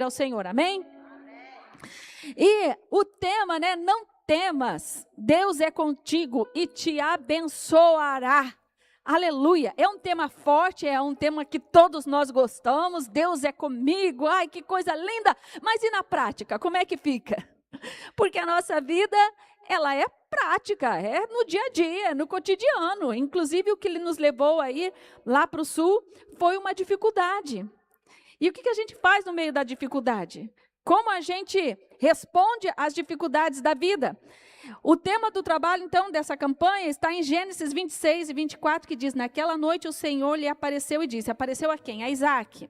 ao Senhor, amém? E o tema, né? Não temas, Deus é contigo e te abençoará. Aleluia, é um tema forte, é um tema que todos nós gostamos, Deus é comigo, ai que coisa linda, mas e na prática, como é que fica? Porque a nossa vida, ela é prática, é no dia a dia, no cotidiano, inclusive o que nos levou aí lá para o sul foi uma dificuldade. E o que a gente faz no meio da dificuldade? Como a gente responde às dificuldades da vida? O tema do trabalho, então, dessa campanha está em Gênesis 26 e 24, que diz: naquela noite o Senhor lhe apareceu e disse, apareceu a quem? A Isaac.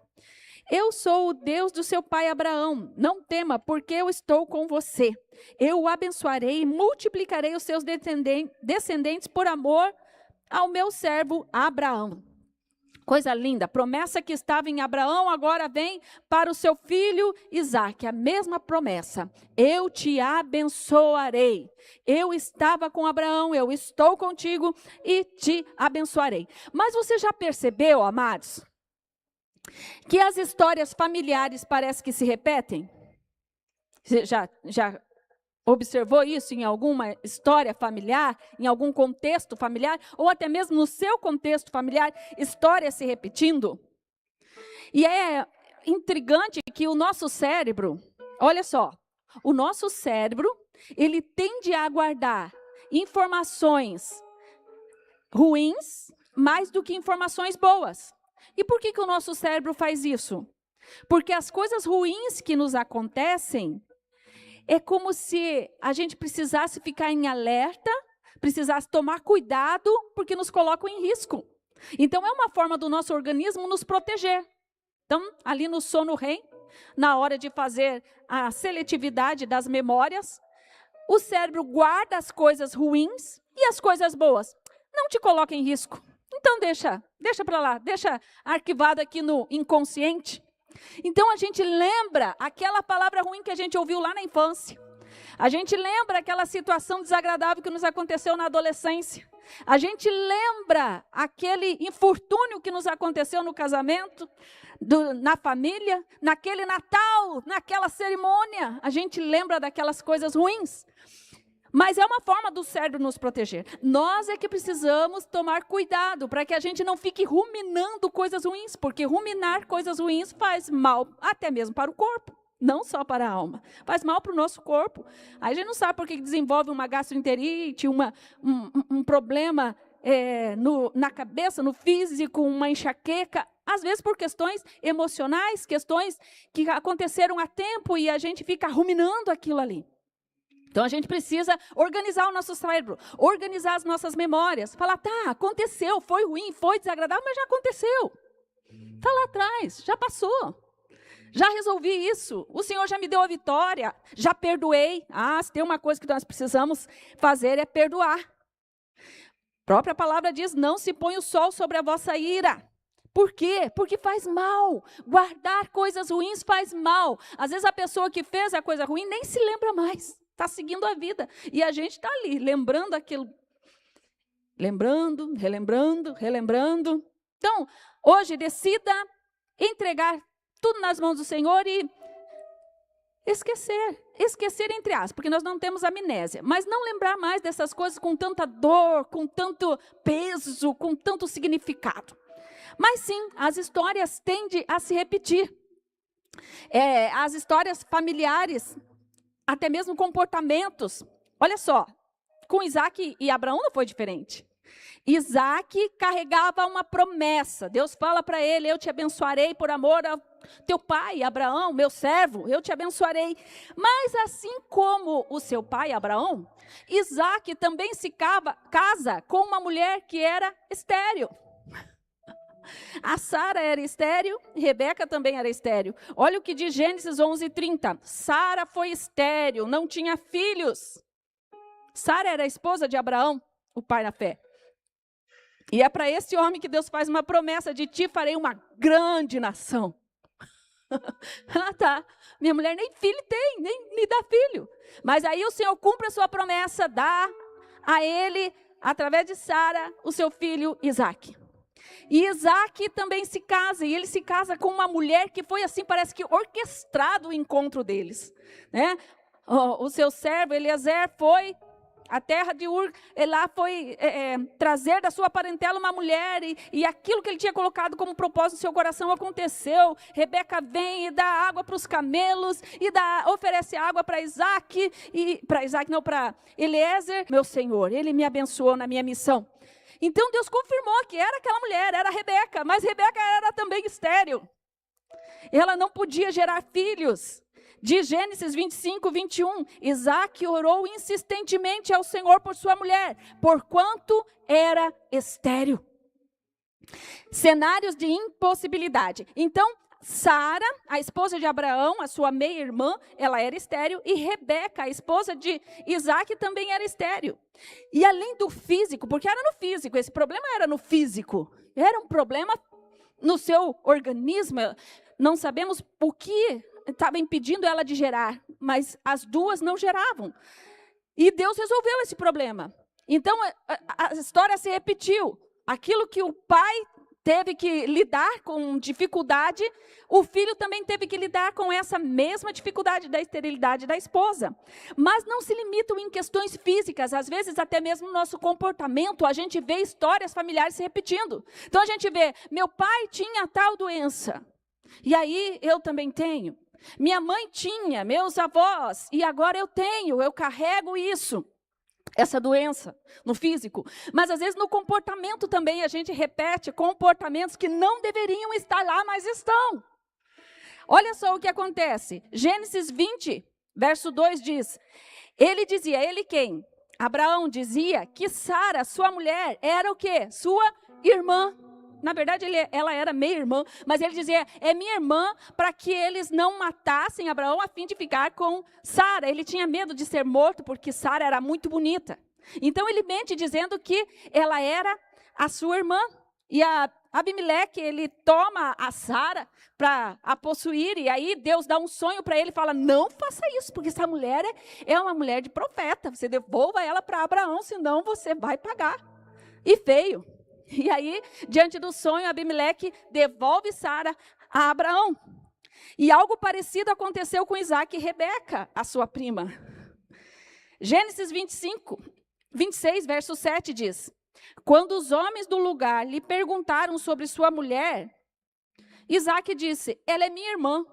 Eu sou o Deus do seu pai Abraão, não tema, porque eu estou com você. Eu o abençoarei e multiplicarei os seus descendentes por amor ao meu servo Abraão. Coisa linda, promessa que estava em Abraão, agora vem para o seu filho Isaque, a mesma promessa. Eu te abençoarei. Eu estava com Abraão, eu estou contigo e te abençoarei. Mas você já percebeu, amados, que as histórias familiares parecem que se repetem? Você já observou isso em alguma história familiar, em algum contexto familiar, ou até mesmo no seu contexto familiar, histórias se repetindo? E é intrigante que o nosso cérebro, olha só, o nosso cérebro, ele tende a guardar informações ruins mais do que informações boas. E por que o nosso cérebro faz isso? Porque as coisas ruins que nos acontecem, é como se a gente precisasse ficar em alerta, precisasse tomar cuidado, porque nos colocam em risco. Então, é uma forma do nosso organismo nos proteger. Então, ali no sono REM, na hora de fazer a seletividade das memórias, o cérebro guarda as coisas ruins e as coisas boas. Não te coloca em risco. Então, deixa para lá, deixa arquivado aqui no inconsciente. Então, a gente lembra aquela palavra ruim que a gente ouviu lá na infância. A gente lembra aquela situação desagradável que nos aconteceu na adolescência. A gente lembra aquele infortúnio que nos aconteceu no casamento, na família, naquele Natal, naquela cerimônia. A gente lembra daquelas coisas ruins. Mas é uma forma do cérebro nos proteger. Nós é que precisamos tomar cuidado para que a gente não fique ruminando coisas ruins, porque ruminar coisas ruins faz mal até mesmo para o corpo, não só para a alma. Faz mal para o nosso corpo. Aí a gente não sabe por que desenvolve uma gastroenterite, um problema na cabeça, no físico, uma enxaqueca. Às vezes por questões emocionais, questões que aconteceram há tempo e a gente fica ruminando aquilo ali. Então, a gente precisa organizar o nosso cérebro, organizar as nossas memórias. Falar, tá, aconteceu, foi ruim, foi desagradável, mas já aconteceu. Está lá atrás, já passou. Já resolvi isso, o Senhor já me deu a vitória, já perdoei. Ah, se tem uma coisa que nós precisamos fazer é perdoar. A própria palavra diz, não se põe o sol sobre a vossa ira. Por quê? Porque faz mal. Guardar coisas ruins faz mal. Às vezes a pessoa que fez a coisa ruim nem se lembra mais. Está seguindo a vida. E a gente está ali, lembrando aquilo. Lembrando, relembrando. Então, hoje decida entregar tudo nas mãos do Senhor e esquecer. Esquecer entre aspas, porque nós não temos amnésia. Mas não lembrar mais dessas coisas com tanta dor, com tanto peso, com tanto significado. Mas sim, as histórias tendem a se repetir. As histórias familiares, até mesmo comportamentos. Olha só, com Isaac e Abraão não foi diferente. Isaac carregava uma promessa. Deus fala para ele, eu te abençoarei por amor ao teu pai, Abraão, meu servo, eu te abençoarei. Mas assim como o seu pai, Abraão, Isaac também se casa com uma mulher que era estéril. A Sara era estéril, Rebeca também era estéril. Olha o que diz Gênesis 11:30. Sara foi estéril, não tinha filhos. Sara era a esposa de Abraão, o pai na fé. E é para esse homem que Deus faz uma promessa, de ti farei uma grande nação. Ah, tá. Minha mulher nem filho tem, nem me dá filho. Mas aí o Senhor cumpre a sua promessa, dá a ele, através de Sara, o seu filho Isaque. E Isaac também se casa, e ele se casa com uma mulher que foi assim, parece que orquestrado o encontro deles, né? O seu servo Eliezer foi à terra de Ur, lá foi trazer da sua parentela uma mulher, e aquilo que ele tinha colocado como propósito no seu coração aconteceu. Rebeca vem e dá água para os camelos, e oferece água para Isaac, para Eliezer. Meu Senhor, ele me abençoou na minha missão. Então Deus confirmou que era aquela mulher, era Rebeca, mas Rebeca era também estéril. Ela não podia gerar filhos. De Gênesis 25, 21, Isaac orou insistentemente ao Senhor por sua mulher, porquanto era estéril. Cenários de impossibilidade. Então, Sara, a esposa de Abraão, a sua meia-irmã, ela era estéril, e Rebeca, a esposa de Isaac, também era estéril. E além do físico, porque era no físico, esse problema era no físico, era um problema no seu organismo, não sabemos o que estava impedindo ela de gerar, mas as duas não geravam. E Deus resolveu esse problema. Então, a história se repetiu. Aquilo que o pai teve que lidar com dificuldade, o filho também teve que lidar com essa mesma dificuldade da esterilidade da esposa. Mas não se limitam em questões físicas, às vezes até mesmo no nosso comportamento, a gente vê histórias familiares se repetindo. Então a gente vê, meu pai tinha tal doença, e aí eu também tenho. Minha mãe tinha, meus avós, e agora eu tenho, eu carrego isso. Essa doença no físico, mas às vezes no comportamento também a gente repete comportamentos que não deveriam estar lá, mas estão. Olha só o que acontece. Gênesis 20, verso 2 diz, ele quem? Abraão dizia que Sara, sua mulher, era o quê? Sua irmã. Na verdade, ela era meia-irmã, mas ele dizia, é minha irmã, para que eles não matassem Abraão a fim de ficar com Sara. Ele tinha medo de ser morto, porque Sara era muito bonita. Então, ele mente dizendo que ela era a sua irmã. E Abimeleque, ele toma a Sara para a possuir, e aí Deus dá um sonho para ele e fala, não faça isso, porque essa mulher é uma mulher de profeta. Você devolva ela para Abraão, senão você vai pagar. E veio. E aí, diante do sonho, Abimeleque devolve Sara a Abraão. E algo parecido aconteceu com Isaac e Rebeca, a sua prima. Gênesis 26, verso 7 diz, quando os homens do lugar lhe perguntaram sobre sua mulher, Isaac disse, ela é minha irmã.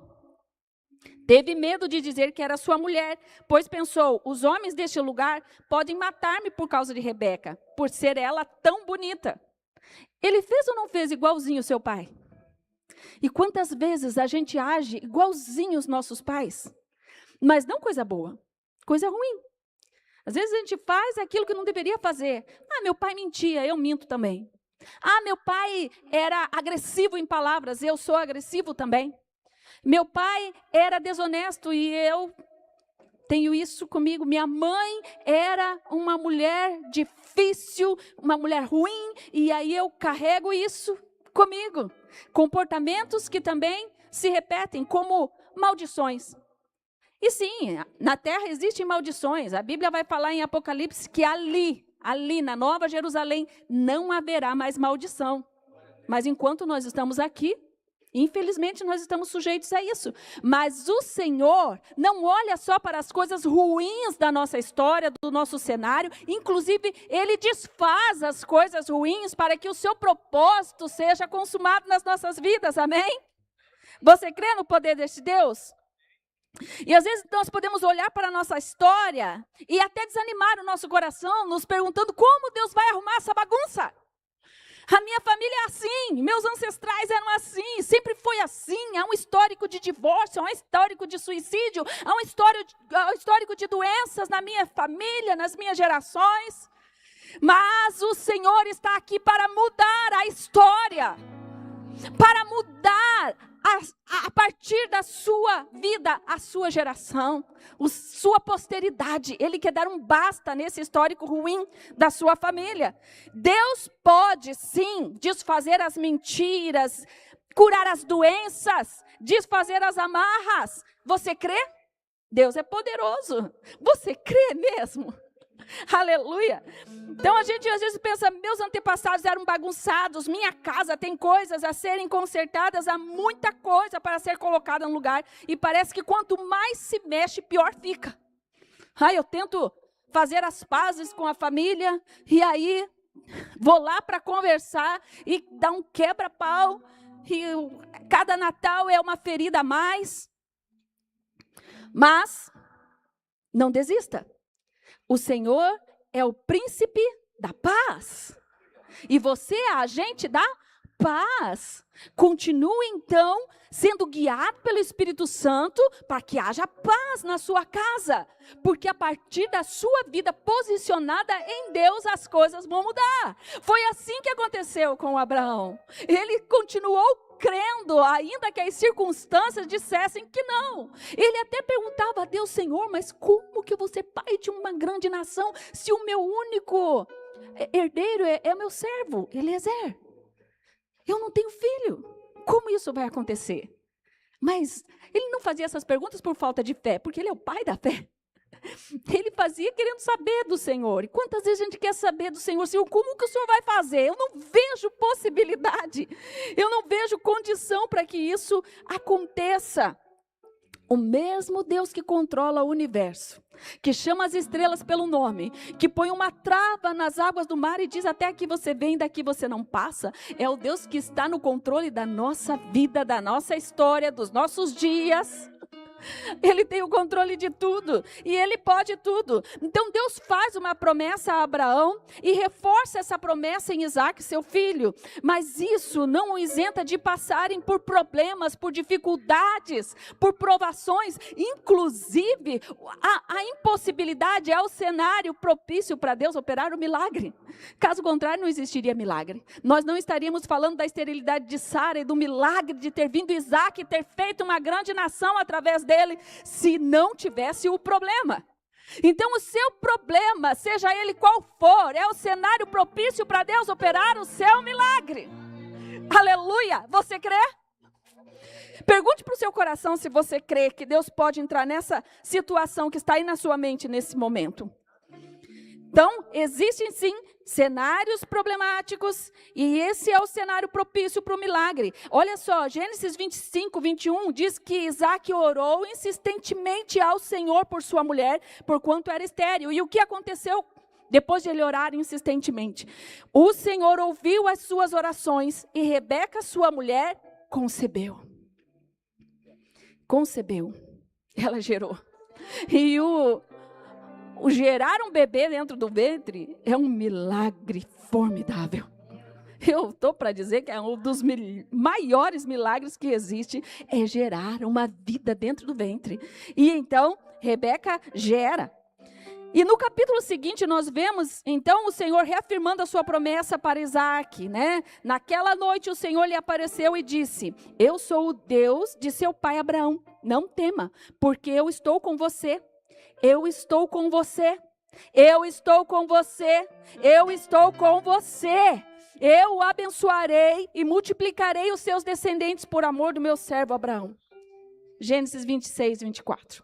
Teve medo de dizer que era sua mulher, pois pensou, os homens deste lugar podem matar-me por causa de Rebeca, por ser ela tão bonita. Ele fez ou não fez igualzinho o seu pai? E quantas vezes a gente age igualzinho os nossos pais? Mas não coisa boa, coisa ruim. Às vezes a gente faz aquilo que não deveria fazer. Ah, meu pai mentia, eu minto também. Ah, meu pai era agressivo em palavras, eu sou agressivo também. Meu pai era desonesto e eu tenho isso comigo. Minha mãe era uma mulher difícil, uma mulher ruim, e aí eu carrego isso comigo. Comportamentos que também se repetem como maldições. E sim, na terra existem maldições. A Bíblia vai falar em Apocalipse que ali na Nova Jerusalém, não haverá mais maldição. Mas enquanto nós estamos aqui, infelizmente, nós estamos sujeitos a isso. Mas o Senhor não olha só para as coisas ruins da nossa história, do nosso cenário. Inclusive, Ele desfaz as coisas ruins para que o seu propósito seja consumado nas nossas vidas. Amém? Você crê no poder deste Deus? E às vezes nós podemos olhar para a nossa história e até desanimar o nosso coração, nos perguntando como Deus vai arrumar essa bagunça. A minha família é assim, meus ancestrais eram assim, sempre foi assim. Há um histórico de divórcio, há um histórico de suicídio, há um histórico de doenças na minha família, nas minhas gerações. Mas o Senhor está aqui para mudar a história, para mudar a partir da sua vida, a sua geração, sua posteridade. Ele quer dar um basta nesse histórico ruim da sua família. Deus pode, sim, desfazer as mentiras, curar as doenças, desfazer as amarras. Você crê? Deus é poderoso. Você crê mesmo? Aleluia. Então a gente às vezes pensa, meus antepassados eram bagunçados, minha casa tem coisas a serem consertadas, há muita coisa para ser colocada no lugar. E parece que quanto mais se mexe, pior fica. Eu tento fazer as pazes com a família, e aí vou lá para conversar e dar um quebra-pau, e cada Natal é uma ferida a mais. Mas não desista. O Senhor é o príncipe da paz. E você é agente da paz. Continue, então, sendo guiado pelo Espírito Santo para que haja paz na sua casa. Porque a partir da sua vida posicionada em Deus, as coisas vão mudar. Foi assim que aconteceu com Abraão. Ele continuou crendo, ainda que as circunstâncias dissessem que não. Ele até perguntava a Deus, Senhor, mas como que eu vou ser pai de uma grande nação se o meu único herdeiro é meu servo, Eliezer? Eu não tenho filho. Como isso vai acontecer? Mas ele não fazia essas perguntas por falta de fé, porque ele é o pai da fé. Ele fazia querendo saber do Senhor. E quantas vezes a gente quer saber do Senhor? Senhor, como que o Senhor vai fazer? Eu não vejo possibilidade. Eu não vejo condição para que isso aconteça. O mesmo Deus que controla o universo, que chama as estrelas pelo nome, que põe uma trava nas águas do mar e diz até aqui você vem, daqui você não passa, é o Deus que está no controle da nossa vida, da nossa história, dos nossos dias. Ele tem o controle de tudo e Ele pode tudo. Então Deus faz uma promessa a Abraão e reforça essa promessa em Isaac, seu filho. Mas isso não o isenta de passarem por problemas, por dificuldades, por provações. Inclusive, a impossibilidade é o cenário propício para Deus operar o milagre. Caso contrário, não existiria milagre. Nós não estaríamos falando da esterilidade de Sara e do milagre de ter vindo Isaac e ter feito uma grande nação através dele, se não tivesse o problema. Então o seu problema, seja ele qual for, é o cenário propício para Deus operar o seu milagre. Aleluia! Você crê? Pergunte para o seu coração se você crê que Deus pode entrar nessa situação que está aí na sua mente nesse momento. Então, existem sim cenários problemáticos e esse é o cenário propício para o milagre. Olha só, Gênesis 25, 21 diz que Isaac orou insistentemente ao Senhor por sua mulher, porquanto era estéril. E o que aconteceu depois de ele orar insistentemente? O Senhor ouviu as suas orações e Rebeca, sua mulher, concebeu. Ela gerou. E o gerar um bebê dentro do ventre é um milagre formidável. Eu estou para dizer que é um dos maiores milagres que existe, é gerar uma vida dentro do ventre. E então, Rebeca gera. E no capítulo seguinte nós vemos, então, o Senhor reafirmando a sua promessa para Isaac, né? Naquela noite o Senhor lhe apareceu e disse, eu sou o Deus de seu pai Abraão, não tema, porque eu estou com você. Eu estou com você, eu estou com você, eu estou com você. Eu o abençoarei e multiplicarei os seus descendentes por amor do meu servo Abraão. Gênesis 26, 24.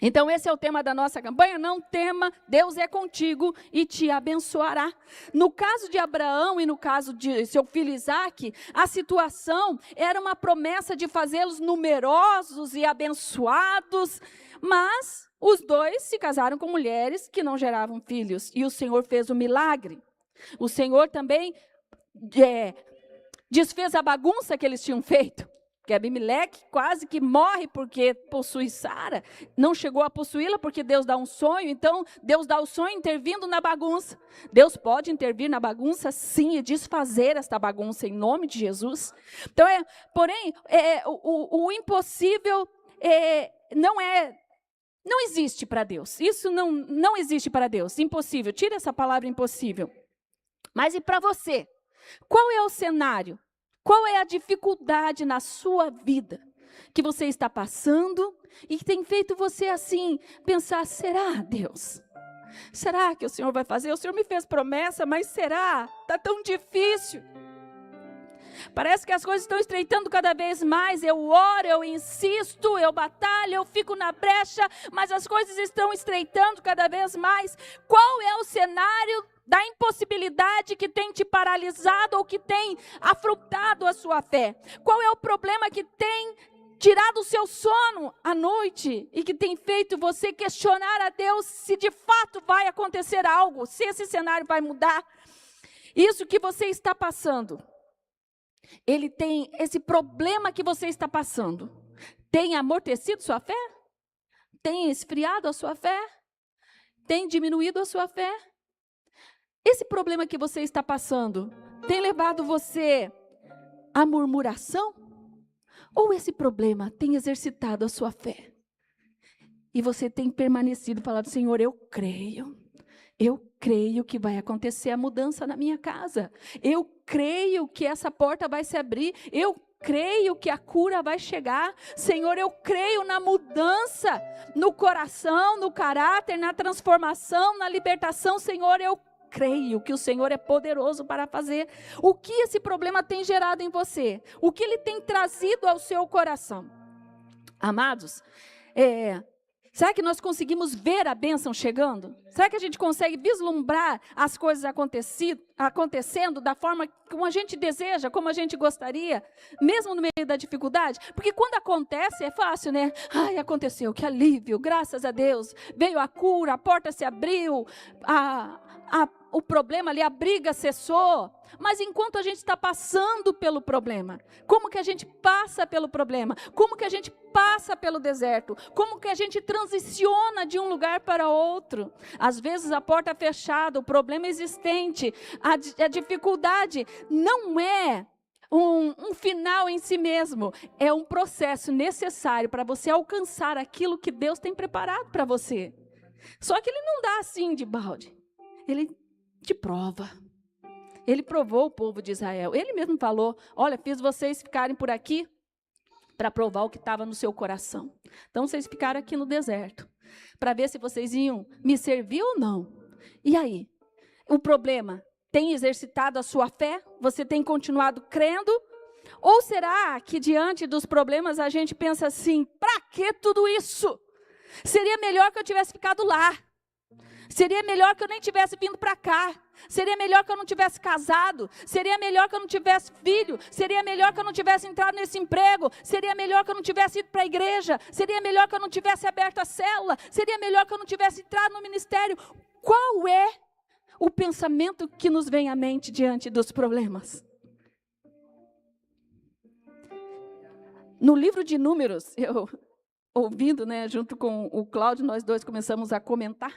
Então esse é o tema da nossa campanha, não tema, Deus é contigo e te abençoará. No caso de Abraão e no caso de seu filho Isaac, a situação era uma promessa de fazê-los numerosos e abençoados, mas os dois se casaram com mulheres que não geravam filhos. E o Senhor fez o milagre. O Senhor também desfez a bagunça que eles tinham feito. Porque Abimeleque quase que morre porque possui Sara. Não chegou a possuí-la porque Deus dá um sonho. Então, Deus dá o sonho intervindo na bagunça. Deus pode intervir na bagunça, sim, e desfazer esta bagunça em nome de Jesus. Então, o impossível não existe para Deus. Isso não existe para Deus. Impossível. Tira essa palavra impossível. Mas e para você? Qual é o cenário? Qual é a dificuldade na sua vida que você está passando e que tem feito você assim pensar, será, Deus? Será que o Senhor vai fazer? O Senhor me fez promessa, mas será? Está tão difícil. Parece que as coisas estão estreitando cada vez mais. Eu oro, eu insisto, eu batalho, eu fico na brecha, mas as coisas estão estreitando cada vez mais. Qual é o cenário da impossibilidade que tem te paralisado ou que tem afrontado a sua fé? Qual é o problema que tem tirado o seu sono à noite e que tem feito você questionar a Deus se de fato vai acontecer algo, se esse cenário vai mudar? Isso que você está passando, esse problema que você está passando, tem amortecido sua fé? Tem esfriado a sua fé? Tem diminuído a sua fé? Esse problema que você está passando tem levado você à murmuração? Ou esse problema tem exercitado a sua fé? E você tem permanecido falando: Senhor, eu creio que vai acontecer a mudança na minha casa. Eu creio que essa porta vai se abrir. Eu creio que a cura vai chegar. Senhor, eu creio na mudança, no coração, no caráter, na transformação, na libertação. Senhor, eu creio que o Senhor é poderoso para fazer. O que esse problema tem gerado em você? O que ele tem trazido ao seu coração? Amados, será que nós conseguimos ver a bênção chegando? Será que a gente consegue vislumbrar as coisas acontecendo da forma como a gente deseja, como a gente gostaria, mesmo no meio da dificuldade? Porque quando acontece é fácil, né? Ai, aconteceu, que alívio, graças a Deus, veio a cura, a porta se abriu, o problema ali, a briga cessou. Mas enquanto a gente está passando pelo problema, como que a gente passa pelo problema? Como que a gente passa pelo deserto? Como que a gente transiciona de um lugar para outro? Às vezes a porta é fechada, o problema é existente, a dificuldade não é um final em si mesmo, é um processo necessário para você alcançar aquilo que Deus tem preparado para você. Só que Ele não dá assim de balde, Ele te prova. Ele provou o povo de Israel. Ele mesmo falou: olha, fiz vocês ficarem por aqui para provar o que estava no seu coração. Então vocês ficaram aqui no deserto para ver se vocês iam me servir ou não. E aí? O problema tem exercitado a sua fé? Você tem continuado crendo? Ou será que diante dos problemas a gente pensa assim: para que tudo isso? Seria melhor que eu tivesse ficado lá. Seria melhor que eu nem tivesse vindo para cá. Seria melhor que eu não tivesse casado. Seria melhor que eu não tivesse filho. Seria melhor que eu não tivesse entrado nesse emprego. Seria melhor que eu não tivesse ido para a igreja. Seria melhor que eu não tivesse aberto a célula. Seria melhor que eu não tivesse entrado no ministério. Qual é o pensamento que nos vem à mente diante dos problemas? No livro de Números, eu ouvindo, junto com o Cláudio, nós dois começamos a comentar.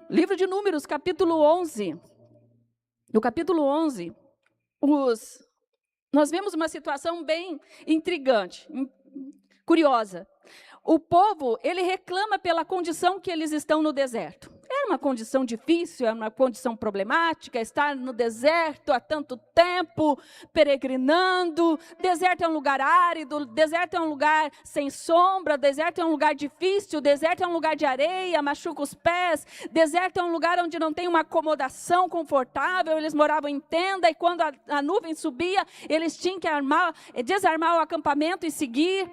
Livro de Números, capítulo 11. No capítulo 11, nós vemos uma situação bem intrigante, curiosa. O povo, ele reclama pela condição que eles estão no deserto. É uma condição difícil, é uma condição problemática, estar no deserto há tanto tempo, peregrinando. Deserto é um lugar árido, deserto é um lugar sem sombra, deserto é um lugar difícil, deserto é um lugar de areia, machuca os pés. Deserto é um lugar onde não tem uma acomodação confortável, eles moravam em tenda e quando a nuvem subia, eles tinham que desarmar o acampamento e seguir.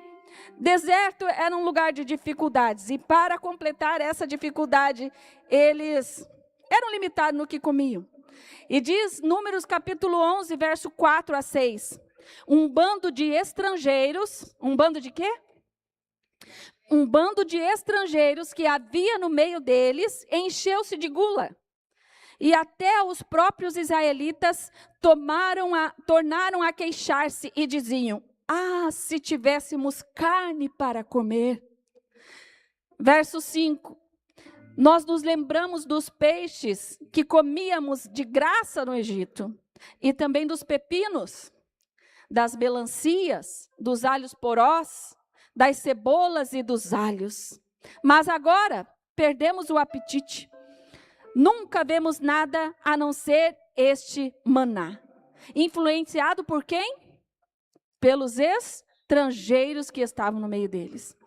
Deserto era um lugar de dificuldades, e para completar essa dificuldade, eles eram limitados no que comiam. E diz Números capítulo 11, verso 4 a 6, um bando de estrangeiros, um bando de quê? Um bando de estrangeiros que havia no meio deles, encheu-se de gula. E até os próprios israelitas tornaram a queixar-se e diziam: ah, se tivéssemos carne para comer. Verso 5. Nós nos lembramos dos peixes que comíamos de graça no Egito, e também dos pepinos, das melancias, dos alhos porós, das cebolas e dos alhos. Mas agora perdemos o apetite. Nunca vemos nada a não ser este maná. Influenciado por quem? Pelos estrangeiros que estavam no meio deles.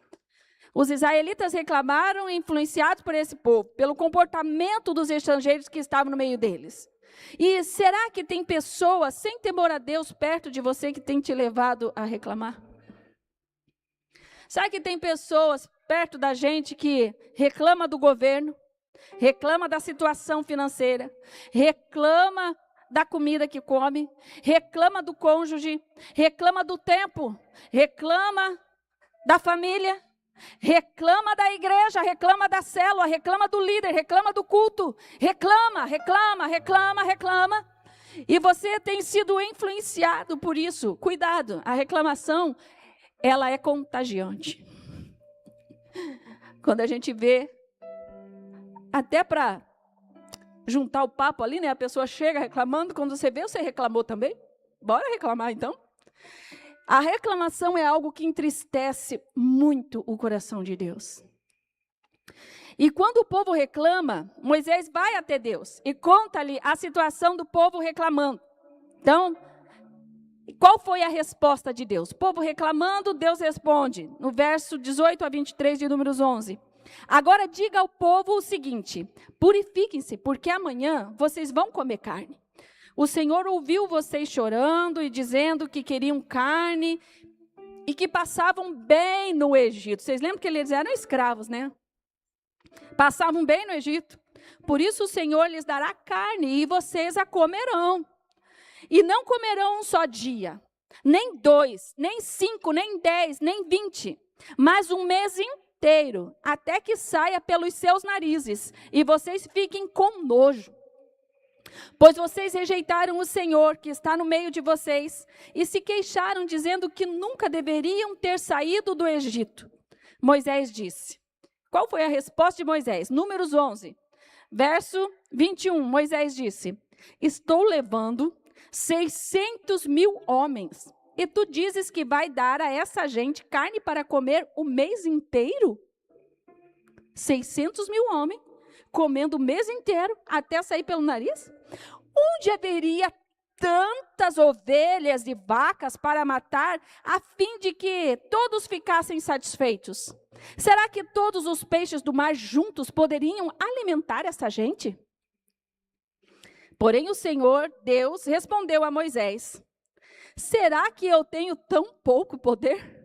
Os israelitas reclamaram, influenciados por esse povo, pelo comportamento dos estrangeiros que estavam no meio deles. E será que tem pessoas sem temor a Deus perto de você que tem te levado a reclamar? Será que tem pessoas perto da gente que reclama do governo, reclama da situação financeira, reclama da comida que come, reclama do cônjuge, reclama do tempo, reclama da família, reclama da igreja, reclama da célula, reclama do líder, reclama do culto, reclama. E você tem sido influenciado por isso. Cuidado, a reclamação, ela é contagiante. Quando a gente vê, até para juntar o papo ali, né? A pessoa chega reclamando, quando você vê, você reclamou também. Bora reclamar então? A reclamação é algo que entristece muito o coração de Deus. E quando o povo reclama, Moisés vai até Deus e conta-lhe a situação do povo reclamando. Então, qual foi a resposta de Deus? O povo reclamando, Deus responde, no verso 18 a 23 de Números 11. Agora diga ao povo o seguinte: purifiquem-se, porque amanhã vocês vão comer carne. O Senhor ouviu vocês chorando e dizendo que queriam carne e que passavam bem no Egito. Vocês lembram que eles eram escravos, né? Passavam bem no Egito. Por isso o Senhor lhes dará carne e vocês a comerão. E não comerão um só dia, nem 2, nem 5, nem 10, nem 20, mas um mês inteiro, até que saia pelos seus narizes e vocês fiquem com nojo. Pois vocês rejeitaram o Senhor que está no meio de vocês e se queixaram dizendo que nunca deveriam ter saído do Egito. Moisés disse. Qual foi a resposta de Moisés? Números 11, verso 21. Moisés disse: estou levando 600.000 homens e tu dizes que vai dar a essa gente carne para comer o mês inteiro? 600.000 homens comendo o mês inteiro até sair pelo nariz? Onde haveria tantas ovelhas e vacas para matar, a fim de que todos ficassem satisfeitos? Será que todos os peixes do mar juntos poderiam alimentar essa gente? Porém o Senhor, Deus, respondeu a Moisés: será que eu tenho tão pouco poder?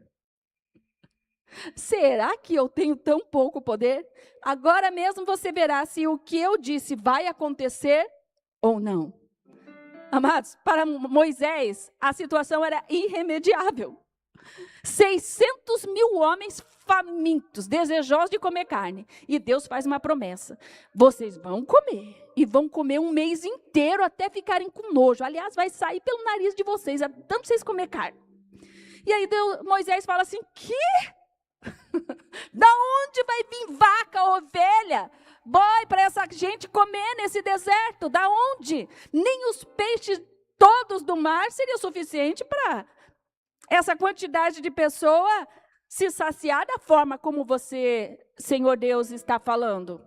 Será que eu tenho tão pouco poder? Agora mesmo você verá se o que eu disse vai acontecer ou não. Amados, para Moisés, a situação era irremediável. 600.000 homens famintos, desejosos de comer carne. E Deus faz uma promessa: vocês vão comer, e vão comer um mês inteiro até ficarem com nojo. Aliás, vai sair pelo nariz de vocês, tanto vocês comer carne. E aí Moisés fala assim: que? Da onde vai vir vaca, ovelha, boi para essa gente comer nesse deserto? Da onde? Nem os peixes todos do mar seria suficiente para essa quantidade de pessoa se saciar da forma como você, Senhor Deus, está falando.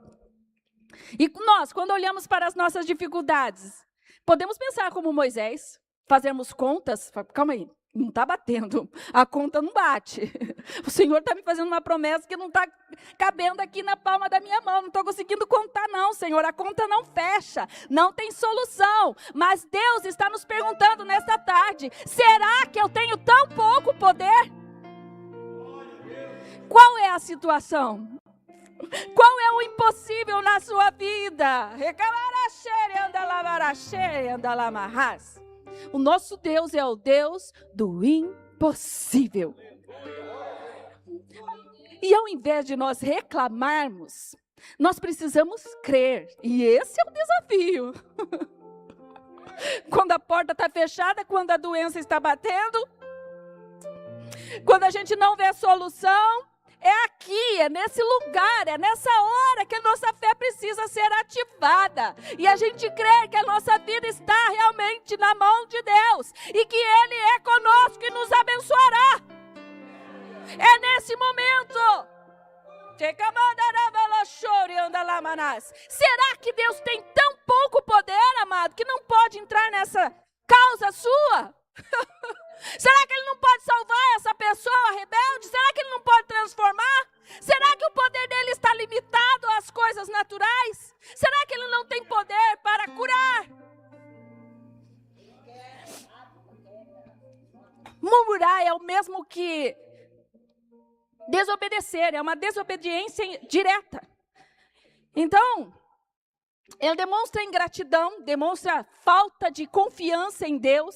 E nós, quando olhamos para as nossas dificuldades, podemos pensar como Moisés, fazermos contas. Calma aí, não está batendo, a conta não bate. O Senhor está me fazendo uma promessa que não está cabendo aqui na palma da minha mão. Não estou conseguindo contar não, Senhor. A conta não fecha, não tem solução. Mas Deus está nos perguntando nesta tarde: será que eu tenho tão pouco poder? Qual é a situação? Qual é o impossível na sua vida? O nosso Deus é o Deus do impossível. E ao invés de nós reclamarmos, nós precisamos crer. E esse é o desafio. Quando a porta está fechada, quando a doença está batendo, quando a gente não vê solução, é aqui, é nesse lugar, é nessa hora que a nossa fé precisa ser ativada. E a gente crê que a nossa vida está realmente na mão de Deus. E que Ele é conosco e nos abençoará. É nesse momento. Será que Deus tem tão pouco poder, amado, que não pode entrar nessa causa sua? Será que Ele não pode salvar essa pessoa rebelde? Será que Ele não pode transformar? Será que o poder dele está limitado às coisas naturais? Será que Ele não tem poder para curar? mesmo que desobedecer, é uma desobediência direta. Então, ele demonstra ingratidão, demonstra falta de confiança em Deus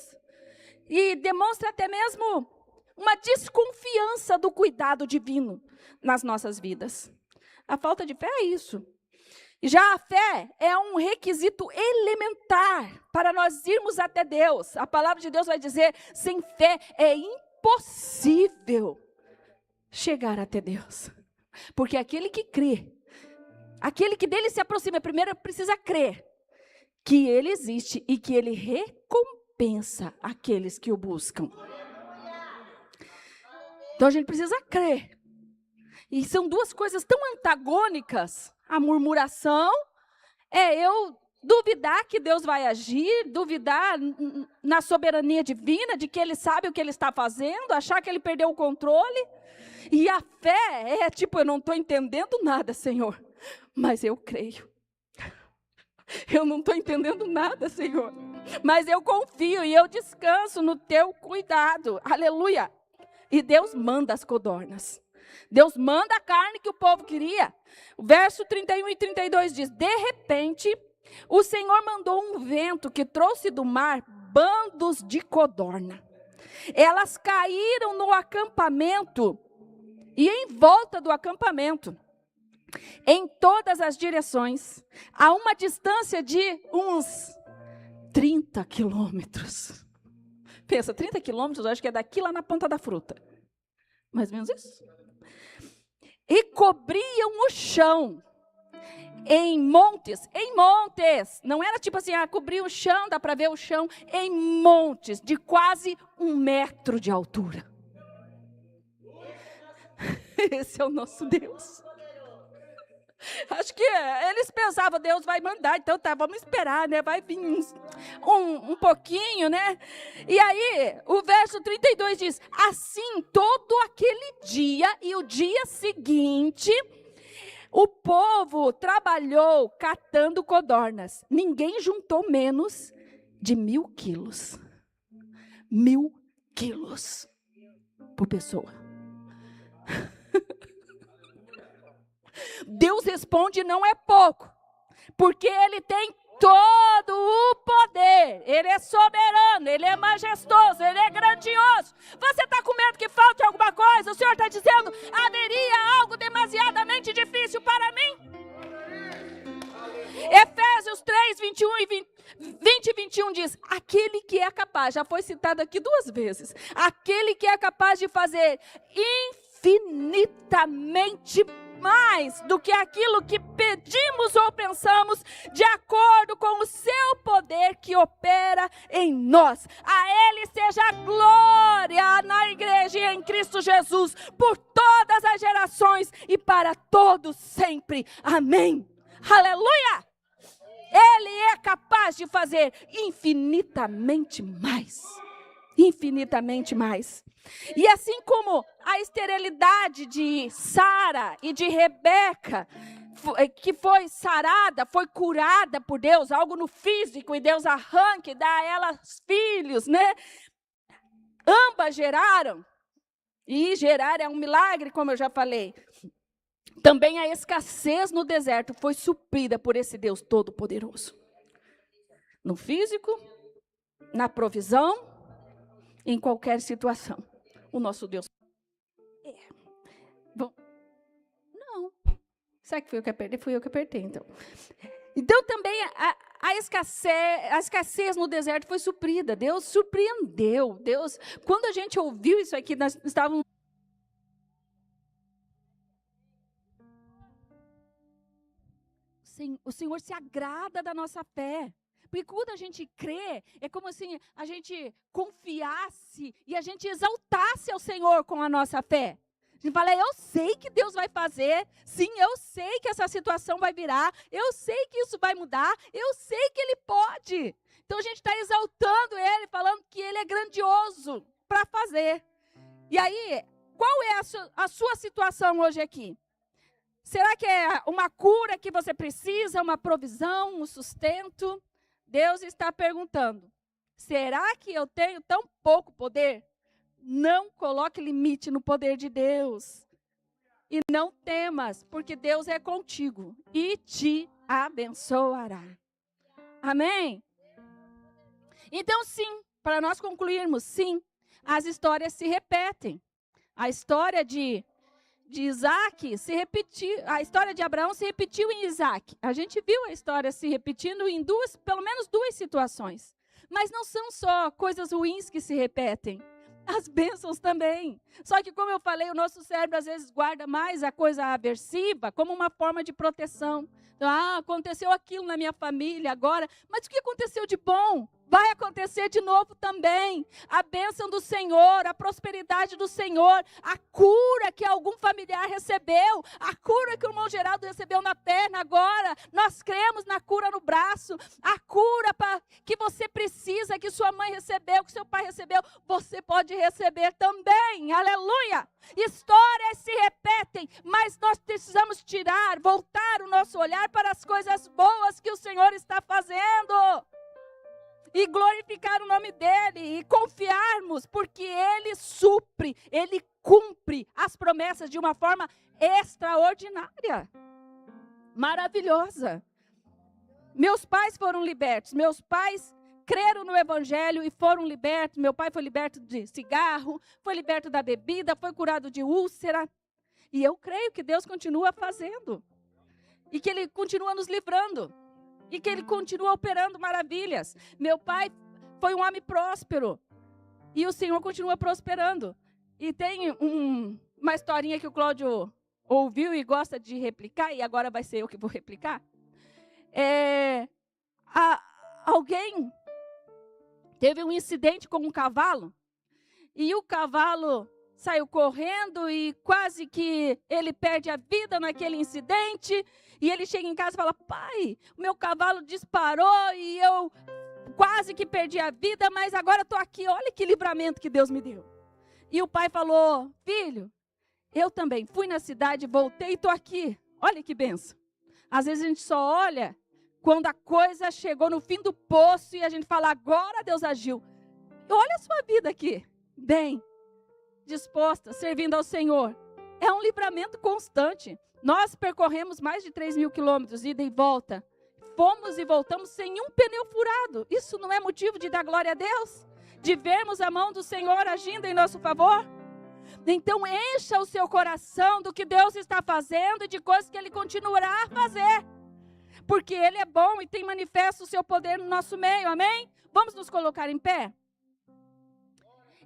e demonstra até mesmo uma desconfiança do cuidado divino nas nossas vidas. A falta de fé é isso. Já a fé é um requisito elementar para nós irmos até Deus. A palavra de Deus vai dizer, sem fé é impossível chegar até Deus. Porque aquele que crê, aquele que dele se aproxima, primeiro precisa crer que ele existe e que ele recompensa aqueles que o buscam. Então a gente precisa crer. E são duas coisas tão antagônicas. A murmuração é eu duvidar que Deus vai agir, duvidar na soberania divina, de que Ele sabe o que Ele está fazendo, achar que Ele perdeu o controle. E a fé é tipo, eu não estou entendendo nada, Senhor, mas eu creio. Eu não estou entendendo nada, Senhor, mas eu confio e eu descanso no Teu cuidado. Aleluia! E Deus manda as codornas. Deus manda a carne que o povo queria. O verso 31 e 32 diz, de repente, o Senhor mandou um vento que trouxe do mar bandos de codorna. Elas caíram no acampamento e em volta do acampamento, em todas as direções, a uma distância de uns 30 quilômetros. Pensa, 30 quilômetros, acho que é daqui lá na Ponta da Fruta. Mais ou menos isso. E cobriam o chão em montes, não era tipo assim, cobrir o chão, dá para ver o chão, em montes de quase 1 metro de altura. Esse é o nosso Deus. Acho que eles pensavam, Deus vai mandar, então tá, vamos esperar, né? Vai vir um pouquinho, né? E aí, o verso 32 diz, assim, todo aquele dia e o dia seguinte, o povo trabalhou catando codornas. Ninguém juntou menos de 1.000 quilos. 1.000 quilos por pessoa. Deus responde, não é pouco, porque Ele tem todo o poder, Ele é soberano, Ele é majestoso, Ele é grandioso. Você está com medo que falte alguma coisa? O Senhor está dizendo, haveria algo demasiadamente difícil para mim? Efésios 3, 20 e 21 diz, aquele que é capaz, já foi citado aqui 2 vezes, aquele que é capaz de fazer infinitamente mais do que aquilo que pedimos ou pensamos, de acordo com o seu poder que opera em nós. A Ele seja a glória na igreja e em Cristo Jesus, por todas as gerações e para todos sempre. Amém. Aleluia! Ele é capaz de fazer infinitamente mais. Infinitamente mais. E assim como a esterilidade de Sara e de Rebeca, que foi sarada, foi curada por Deus, algo no físico, e Deus arranca e dá a elas filhos, né? Ambas geraram, e gerar é um milagre, como eu já falei. Também a escassez no deserto foi suprida por esse Deus Todo-Poderoso. No físico, na provisão, em qualquer situação. O nosso Deus. Bom, não. Será que fui eu que apertei? Fui eu que apertei, então. Então também a escassez no deserto foi suprida. Deus surpreendeu. Deus, quando a gente ouviu isso aqui, nós estávamos... Sim, o Senhor se agrada da nossa fé. Porque quando a gente crê, é como assim, a gente confiasse e a gente exaltasse ao Senhor com a nossa fé. A gente fala, eu sei que Deus vai fazer, sim, eu sei que essa situação vai virar, eu sei que isso vai mudar, eu sei que Ele pode. Então a gente está exaltando Ele, falando que Ele é grandioso para fazer. E aí, qual é a sua situação hoje aqui? Será que é uma cura que você precisa, uma provisão, um sustento? Deus está perguntando, será que eu tenho tão pouco poder? Não coloque limite no poder de Deus. E não temas, porque Deus é contigo e te abençoará. Amém? Então, sim, para nós concluirmos, sim, as histórias se repetem. A história de Isaac se repetiu, a história de Abraão se repetiu em Isaac. A gente viu a história se repetindo em pelo menos duas situações. Mas não são só coisas ruins que se repetem. As bênçãos também. Só que, como eu falei, o nosso cérebro às vezes guarda mais a coisa aversiva como uma forma de proteção. Então, aconteceu aquilo na minha família agora, mas o que aconteceu de bom? Vai acontecer de novo também. A bênção do Senhor, a prosperidade do Senhor, a cura que algum familiar recebeu, a cura que o irmão Geraldo recebeu na perna agora. Nós cremos na cura no braço, a cura que você precisa, que sua mãe recebeu, que seu pai recebeu, você pode receber também. Aleluia! Histórias se repetem, mas nós precisamos voltar o nosso olhar para as coisas boas que o Senhor está fazendo. E glorificar o nome dEle, e confiarmos, porque Ele supre, Ele cumpre as promessas de uma forma extraordinária, maravilhosa. Meus pais foram libertos, meus pais creram no Evangelho e foram libertos. Meu pai foi liberto de cigarro, foi liberto da bebida, foi curado de úlcera. E eu creio que Deus continua fazendo, e que Ele continua nos livrando. E que Ele continua operando maravilhas. Meu pai foi um homem próspero. E o Senhor continua prosperando. E tem uma historinha que o Cláudio ouviu e gosta de replicar. E agora vai ser eu que vou replicar. Alguém teve um incidente com um cavalo. E o cavalo saiu correndo e quase que ele perde a vida naquele incidente. E ele chega em casa e fala: pai, o meu cavalo disparou e eu quase que perdi a vida, mas agora estou aqui, olha que livramento que Deus me deu. E o pai falou: filho, eu também fui na cidade, voltei e estou aqui, olha que benção. Às vezes a gente só olha quando a coisa chegou no fim do poço e a gente fala: agora Deus agiu. Olha a sua vida aqui, bem disposta, servindo ao Senhor. É um livramento constante. Nós percorremos mais de 3.000 quilômetros, ida e volta. Fomos e voltamos sem um pneu furado. Isso não é motivo de dar glória a Deus? De vermos a mão do Senhor agindo em nosso favor? Então encha o seu coração do que Deus está fazendo e de coisas que Ele continuará a fazer. Porque Ele é bom e tem manifesto o seu poder no nosso meio, amém? Vamos nos colocar em pé?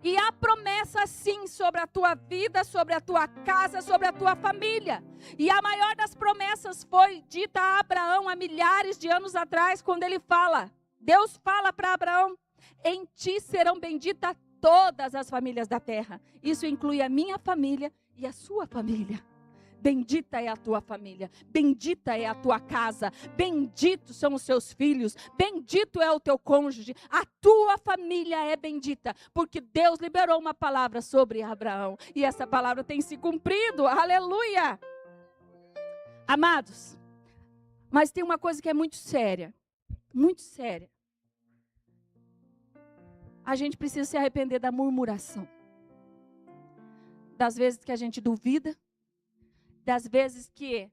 E há promessa sim sobre a tua vida, sobre a tua casa, sobre a tua família. E a maior das promessas foi dita a Abraão há milhares de anos atrás, quando ele fala, Deus fala para Abraão: em ti serão benditas todas as famílias da terra. Isso inclui a minha família e a sua família. Bendita é a tua família, bendita é a tua casa, benditos são os seus filhos, bendito é o teu cônjuge, a tua família é bendita, porque Deus liberou uma palavra sobre Abraão, e essa palavra tem se cumprido, aleluia! Amados, mas tem uma coisa que é muito séria, muito séria. A gente precisa se arrepender da murmuração, das vezes que a gente duvida, das vezes que,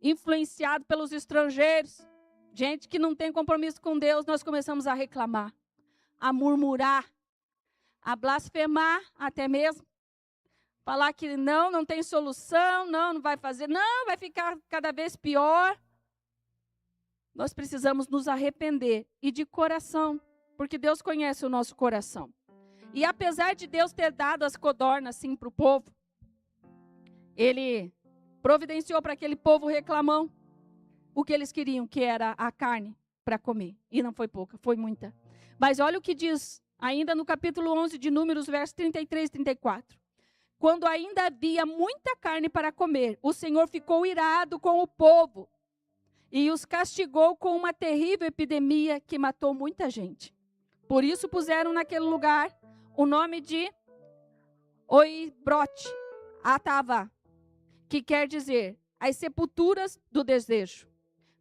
influenciado pelos estrangeiros, gente que não tem compromisso com Deus, nós começamos a reclamar, a murmurar, a blasfemar até mesmo, falar que não tem solução, não vai fazer, não, vai ficar cada vez pior. Nós precisamos nos arrepender, e de coração, porque Deus conhece o nosso coração. E apesar de Deus ter dado as codornas assim para o povo, Ele providenciou para aquele povo reclamão o que eles queriam, que era a carne para comer. E não foi pouca, foi muita. Mas olha o que diz, ainda no capítulo 11 de Números, versos 33 e 34. Quando ainda havia muita carne para comer, o Senhor ficou irado com o povo e os castigou com uma terrível epidemia que matou muita gente. Por isso puseram naquele lugar o nome de Oibrote Atavá, que quer dizer, as sepulturas do desejo.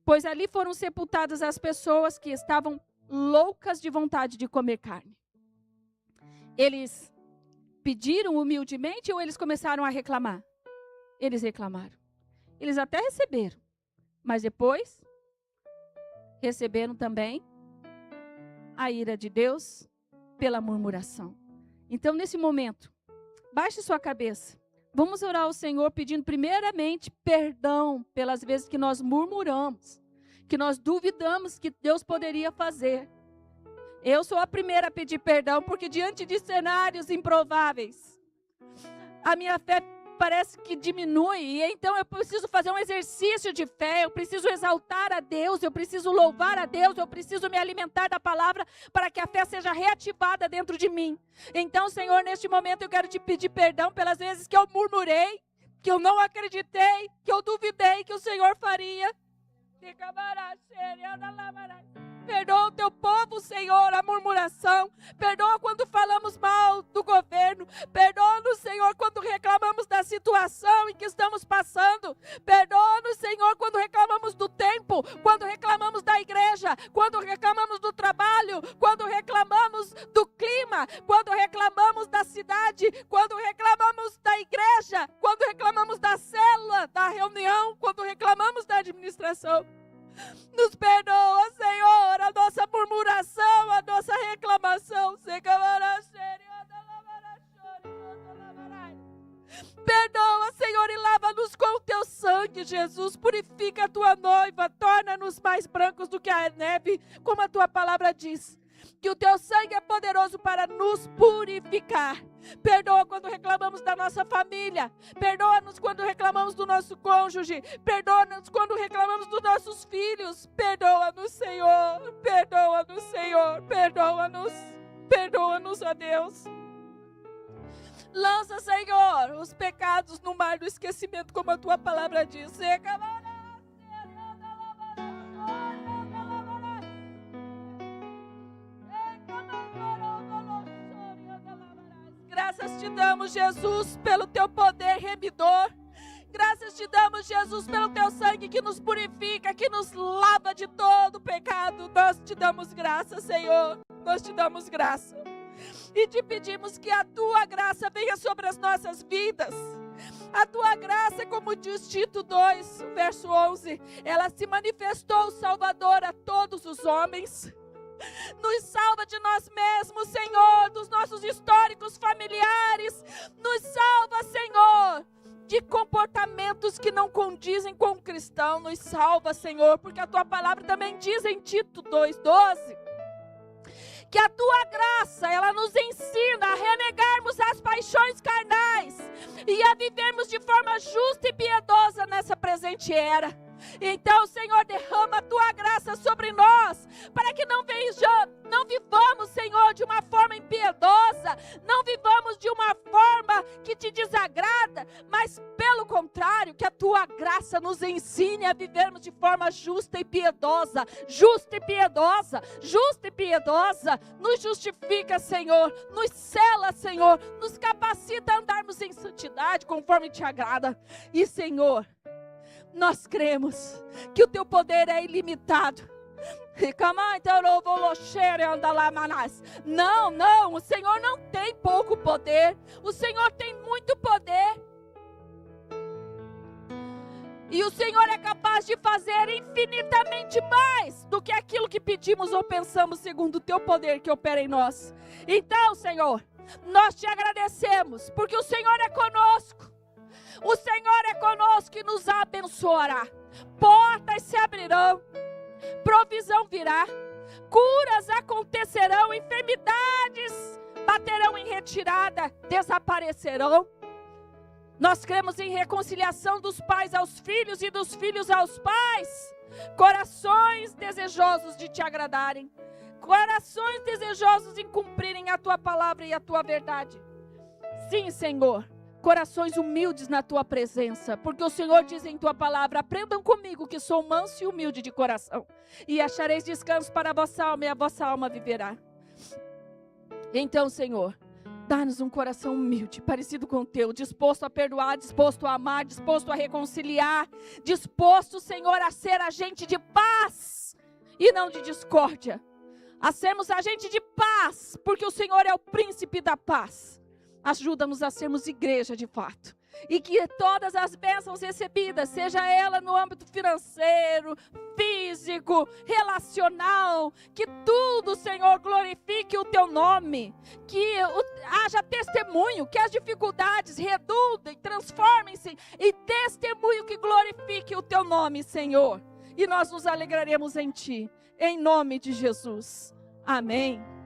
Pois ali foram sepultadas as pessoas que estavam loucas de vontade de comer carne. Eles pediram humildemente ou eles começaram a reclamar? Eles reclamaram. Eles até receberam, mas depois receberam também a ira de Deus pela murmuração. Então, nesse momento, baixe sua cabeça. Vamos orar ao Senhor pedindo primeiramente perdão pelas vezes que nós murmuramos, que nós duvidamos que Deus poderia fazer. Eu sou a primeira a pedir perdão, porque diante de cenários improváveis, a minha fé parece que diminui, e então eu preciso fazer um exercício de fé, eu preciso exaltar a Deus, eu preciso louvar a Deus, eu preciso me alimentar da palavra para que a fé seja reativada dentro de mim. Então, Senhor, neste momento eu quero te pedir perdão pelas vezes que eu murmurei, que eu não acreditei, que eu duvidei que o Senhor faria. Perdoa o teu povo, Senhor, a murmuração. Perdoa quando falamos mal do governo. Perdoa-nos, Senhor, quando reclamamos da situação em que estamos passando. Perdoa-nos, Senhor, quando reclamamos do tempo, quando reclamamos da igreja, quando reclamamos do trabalho, quando reclamamos do clima, quando reclamamos da cidade, quando reclamamos da igreja, quando reclamamos da célula, da reunião, quando reclamamos da administração. Nos perdoa, Senhor, a nossa murmuração, a nossa reclamação. Perdoa, Senhor, e lava-nos com o teu sangue, Jesus. Purifica a tua noiva, torna-nos mais brancos do que a neve, como a tua palavra diz. Que o teu sangue é poderoso para nos purificar. Perdoa quando reclamamos da nossa família. Perdoa-nos quando reclamamos do nosso cônjuge. Perdoa-nos quando reclamamos dos nossos filhos. Perdoa-nos, Senhor. Perdoa-nos, Senhor. Perdoa-nos. Perdoa-nos, ó Deus. Lança, Senhor, os pecados no mar do esquecimento, como a tua palavra diz. Graças te damos, Jesus, pelo teu poder remidor. Graças te damos, Jesus, pelo teu sangue que nos purifica, que nos lava de todo pecado. Nós te damos graça, Senhor. Nós te damos graça. E te pedimos que a tua graça venha sobre as nossas vidas. A tua graça, como diz Tito 2, verso 11, ela se manifestou Salvador a todos os homens. Nos salva de nós mesmos, Senhor, dos nossos históricos familiares. Nos salva, Senhor, de comportamentos que não condizem com o cristão. Nos salva, Senhor, porque a tua palavra também diz em Tito 2:12 que a tua graça, ela nos ensina a renegarmos as paixões carnais e a vivermos de forma justa e piedosa nessa presente era. Então, Senhor, derrama a tua graça sobre nós, para que não vivamos, Senhor, de uma forma impiedosa, não vivamos de uma forma que te desagrada, mas pelo contrário, que a tua graça nos ensine a vivermos de forma justa e piedosa, justa e piedosa, justa e piedosa. Nos justifica, Senhor, nos sela, Senhor, nos capacita a andarmos em santidade conforme te agrada. E, Senhor, nós cremos que o teu poder é ilimitado. Não, o Senhor não tem pouco poder. O Senhor tem muito poder. E o Senhor é capaz de fazer infinitamente mais do que aquilo que pedimos ou pensamos, segundo o teu poder que opera em nós. Então, Senhor, nós te agradecemos, porque o Senhor é conosco. O Senhor é conosco e nos abençoará. Portas se abrirão, provisão virá, curas acontecerão, enfermidades baterão em retirada, desaparecerão. Nós cremos em reconciliação dos pais aos filhos e dos filhos aos pais. Corações desejosos de te agradarem, corações desejosos em cumprirem a tua palavra e a tua verdade. Sim, Senhor. Corações humildes na tua presença, porque o Senhor diz em tua palavra: aprendam comigo que sou manso e humilde de coração, e achareis descanso para a vossa alma, e a vossa alma viverá. Então, Senhor, dá-nos um coração humilde, parecido com o teu, disposto a perdoar, disposto a amar, disposto a reconciliar, disposto, Senhor, a ser agente de paz e não de discórdia, a sermos agente de paz, porque o Senhor é o príncipe da paz. Ajuda-nos a sermos igreja de fato. E que todas as bênçãos recebidas, seja ela no âmbito financeiro, físico, relacional, que tudo, Senhor, glorifique o teu nome. Que haja testemunho, que as dificuldades redundem, transformem-se em testemunho que glorifique o teu nome, Senhor. E nós nos alegraremos em ti, em nome de Jesus. Amém.